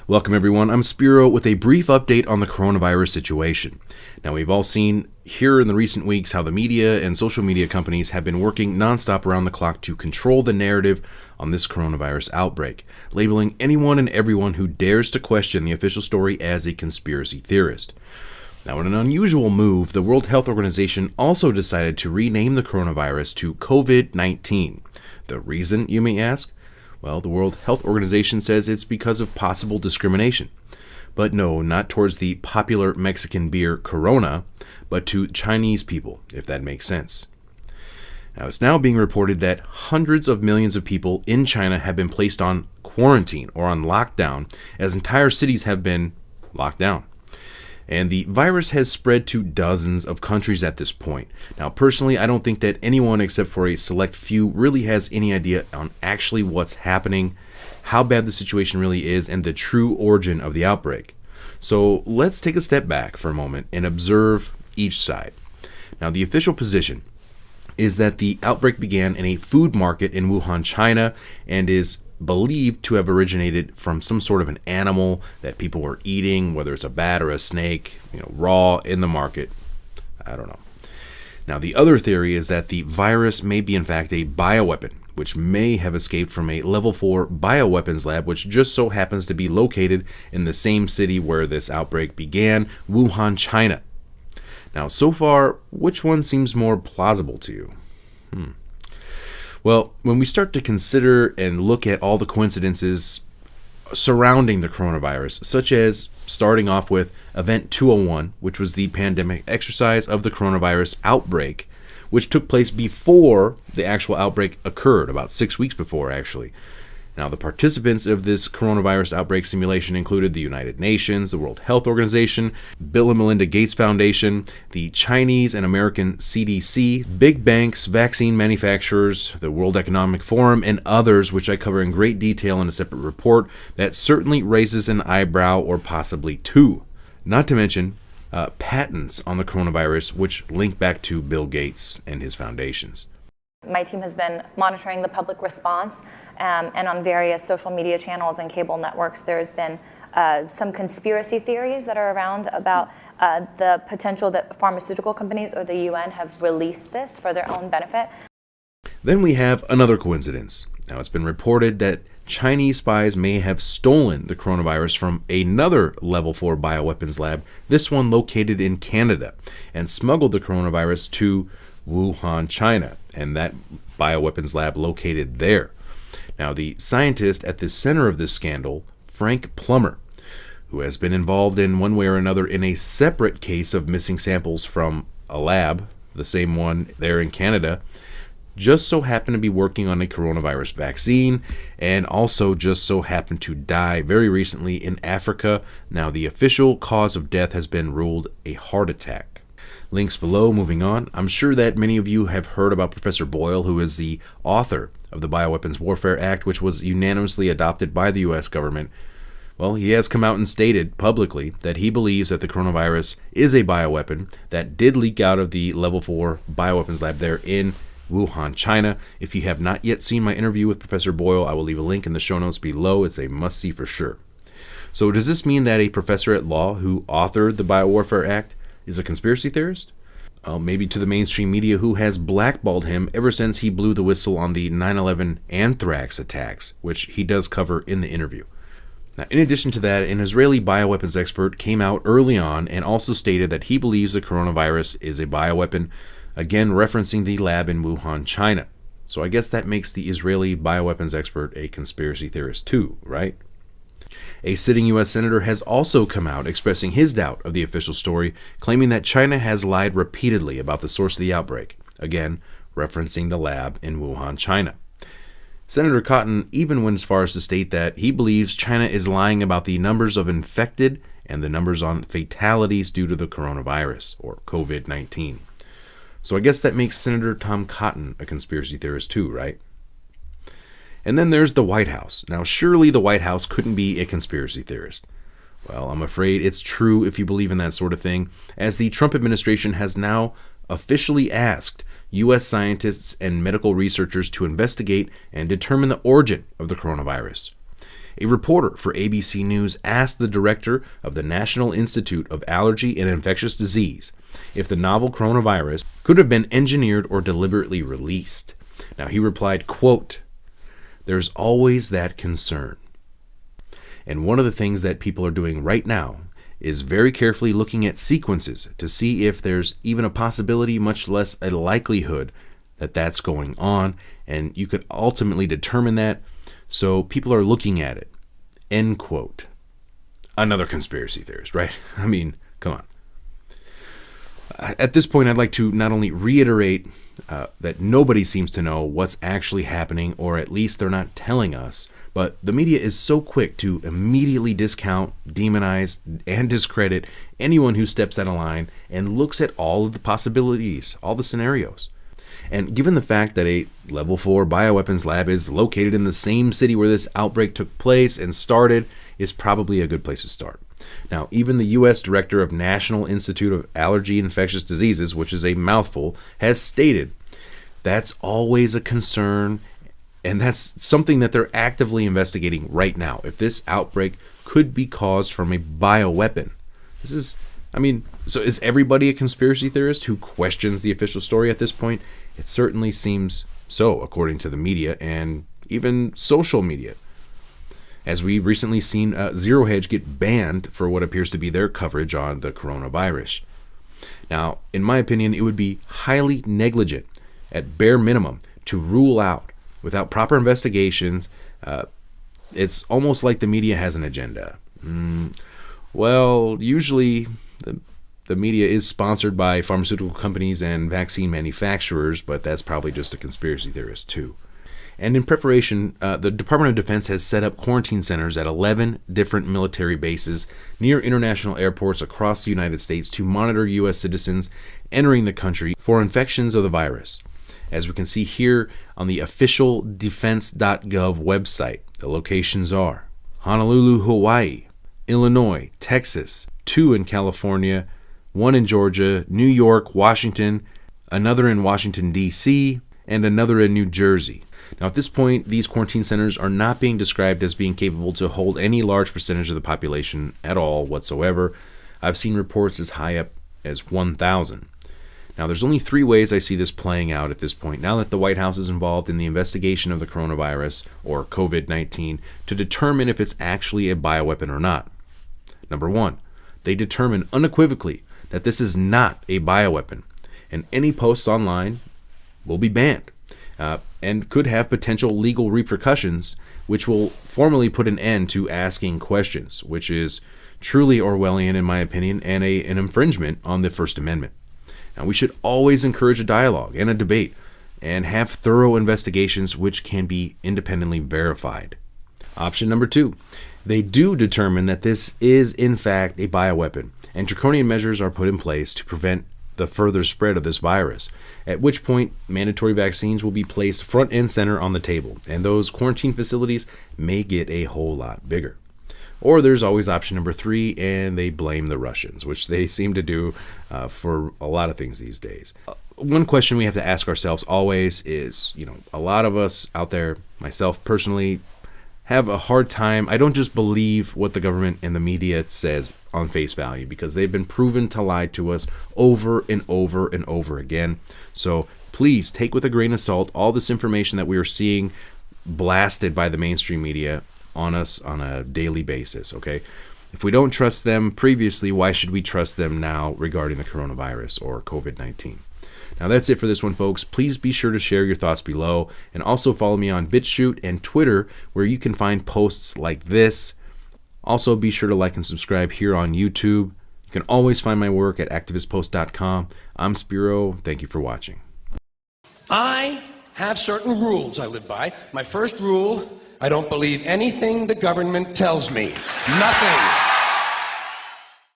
Welcome everyone, I'm Spiro with a brief update on the coronavirus situation. Now we've all seen here in the recent weeks how the media and social media companies have been working nonstop around the clock to control the narrative on this coronavirus outbreak, labeling anyone and everyone who dares to question the official story as a conspiracy theorist. Now in an unusual move, the World Health Organization also decided to rename the coronavirus to COVID-19. The reason, you may ask? Well, the World Health Organization says it's because of possible discrimination. But no, not towards the popular Mexican beer Corona, but to Chinese people, if that makes sense. Now, it's now being reported that hundreds of millions of people in China have been placed on quarantine or on lockdown, as entire cities have been locked down. And the virus has spread to dozens of countries at this point. Now, personally, I don't think that anyone except for a select few really has any idea on actually what's happening, how bad the situation really is, and the true origin of the outbreak. So let's take a step back for a moment and observe each side. Now, the official position is that the outbreak began in a food market in Wuhan, China, and is believed to have originated from some sort of an animal that people were eating, whether it's a bat or a snake, raw in the market. I don't know. Now, the other theory is that the virus may be in fact a bioweapon, which may have escaped from a level 4 bioweapons lab, which just so happens to be located in the same city where this outbreak began, Wuhan, China. Now, so far, which one seems more plausible to you? Well, when we start to consider and look at all the coincidences surrounding the coronavirus, such as starting off with Event 201, which was the pandemic exercise of the coronavirus outbreak, which took place before the actual outbreak occurred, about 6 weeks before, actually. Now, the participants of this coronavirus outbreak simulation included the United Nations, the World Health Organization, Bill and Melinda Gates Foundation, the Chinese and American CDC, big banks, vaccine manufacturers, the World Economic Forum, and others, which I cover in great detail in a separate report that certainly raises an eyebrow or possibly two. Not to mention patents on the coronavirus, which link back to Bill Gates and his foundations. My team has been monitoring the public response, and on various social media channels and cable networks, there's been some conspiracy theories that are around about the potential that pharmaceutical companies or the UN have released this for their own benefit. Then we have another coincidence. Now, it's been reported that Chinese spies may have stolen the coronavirus from another level 4 bioweapons lab, this one located in Canada, and smuggled the coronavirus to Wuhan, China, and that bioweapons lab located there. Now, the scientist at the center of this scandal, Frank Plummer, who has been involved in one way or another in a separate case of missing samples from a lab, the same one there in Canada, just so happened to be working on a coronavirus vaccine, and also just so happened to die very recently in Africa. Now, the official cause of death has been ruled a heart attack. Links below. Moving on, I'm sure that many of you have heard about Professor Boyle, who is the author of the Bioweapons Warfare Act, which was unanimously adopted by the U.S. government. Well, he has come out and stated publicly that he believes that the coronavirus is a bioweapon that did leak out of the level 4 bioweapons lab there in Wuhan, China. If you have not yet seen my interview with Professor Boyle, I will leave a link in the show notes below. It's a must-see for sure. So does this mean that a professor at law who authored the Biowarfare Act is a conspiracy theorist? Maybe to the mainstream media, who has blackballed him ever since he blew the whistle on the 9/11 anthrax attacks, which he does cover in the interview. Now, in addition to that, an Israeli bioweapons expert came out early on and also stated that he believes the coronavirus is a bioweapon, again referencing the lab in Wuhan, China. So I guess that makes the Israeli bioweapons expert a conspiracy theorist too, right? A sitting U.S. senator has also come out expressing his doubt of the official story, claiming that China has lied repeatedly about the source of the outbreak, again referencing the lab in Wuhan, China. Senator Cotton even went as far as to state that he believes China is lying about the numbers of infected and the numbers on fatalities due to the coronavirus, or COVID-19. So I guess that makes Senator Tom Cotton a conspiracy theorist too, right? And then there's the White House. Now, surely the White House couldn't be a conspiracy theorist. Well, I'm afraid it's true if you believe in that sort of thing, as the Trump administration has now officially asked U.S. scientists and medical researchers to investigate and determine the origin of the coronavirus. A reporter for ABC News asked the director of the National Institute of Allergy and Infectious Disease if the novel coronavirus could have been engineered or deliberately released. Now, he replied, quote, "There's always that concern. And one of the things that people are doing right now is very carefully looking at sequences to see if there's even a possibility, much less a likelihood, that that's going on, and you could ultimately determine that, so people are looking at it." End quote. Another conspiracy theorist, right? I mean, come on. At this point, I'd like to not only reiterate that nobody seems to know what's actually happening, or at least they're not telling us, but the media is so quick to immediately discount, demonize, and discredit anyone who steps out of line and looks at all of the possibilities, all the scenarios. And given the fact that a level 4 bioweapons lab is located in the same city where this outbreak took place and started, is probably a good place to start. Now, even the U.S. Director of National Institute of Allergy and Infectious Diseases, which is a mouthful, has stated that's always a concern, and that's something that they're actively investigating right now. If this outbreak could be caused from a bioweapon. So is everybody a conspiracy theorist who questions the official story at this point? It certainly seems so, according to the media and even social media. As we recently seen Zero Hedge get banned for what appears to be their coverage on the coronavirus. Now, in my opinion, it would be highly negligent, at bare minimum, to rule out, without proper investigations, it's almost like the media has an agenda. Well, usually the media is sponsored by pharmaceutical companies and vaccine manufacturers, but that's probably just a conspiracy theorist too. And in preparation, the Department of Defense has set up quarantine centers at 11 different military bases near international airports across the United States to monitor U.S. citizens entering the country for infections of the virus. As we can see here on the official defense.gov website, the locations are Honolulu, Hawaii, Illinois, Texas, 2 in California, 1 in Georgia, New York, Washington, another in Washington, D.C., and another in New Jersey. Now, at this point, these quarantine centers are not being described as being capable to hold any large percentage of the population at all whatsoever. I've seen reports as high up as 1,000. Now, there's only 3 ways I see this playing out at this point, now that the White House is involved in the investigation of the coronavirus, or COVID-19, to determine if it's actually a bioweapon or not. Number 1, they determine unequivocally that this is not a bioweapon, and any posts online will be banned, and could have potential legal repercussions, which will formally put an end to asking questions, which is truly Orwellian in my opinion, and an infringement on the First Amendment. Now, we should always encourage a dialogue and a debate, and have thorough investigations which can be independently verified. Option number 2, they do determine that this is in fact a bioweapon, and draconian measures are put in place to prevent the further spread of this virus, at which point mandatory vaccines will be placed front and center on the table, and those quarantine facilities may get a whole lot bigger. Or there's always option number 3, and they blame the Russians, which they seem to do for a lot of things these days. One question we have to ask ourselves always is, a lot of us out there, myself personally, have a hard time. I don't just believe what the government and the media says on face value, because they've been proven to lie to us over and over and over again. So please take with a grain of salt all this information that we are seeing blasted by the mainstream media on us on a daily basis, okay? If we don't trust them previously, why should we trust them now regarding the coronavirus or COVID-19? Now, that's it for this one, folks. Please be sure to share your thoughts below, and also follow me on BitChute and Twitter, where you can find posts like this. Also, be sure to like and subscribe here on YouTube. You can always find my work at activistpost.com. I'm Spiro. Thank you for watching. I have certain rules I live by. My first rule, I don't believe anything the government tells me. Nothing.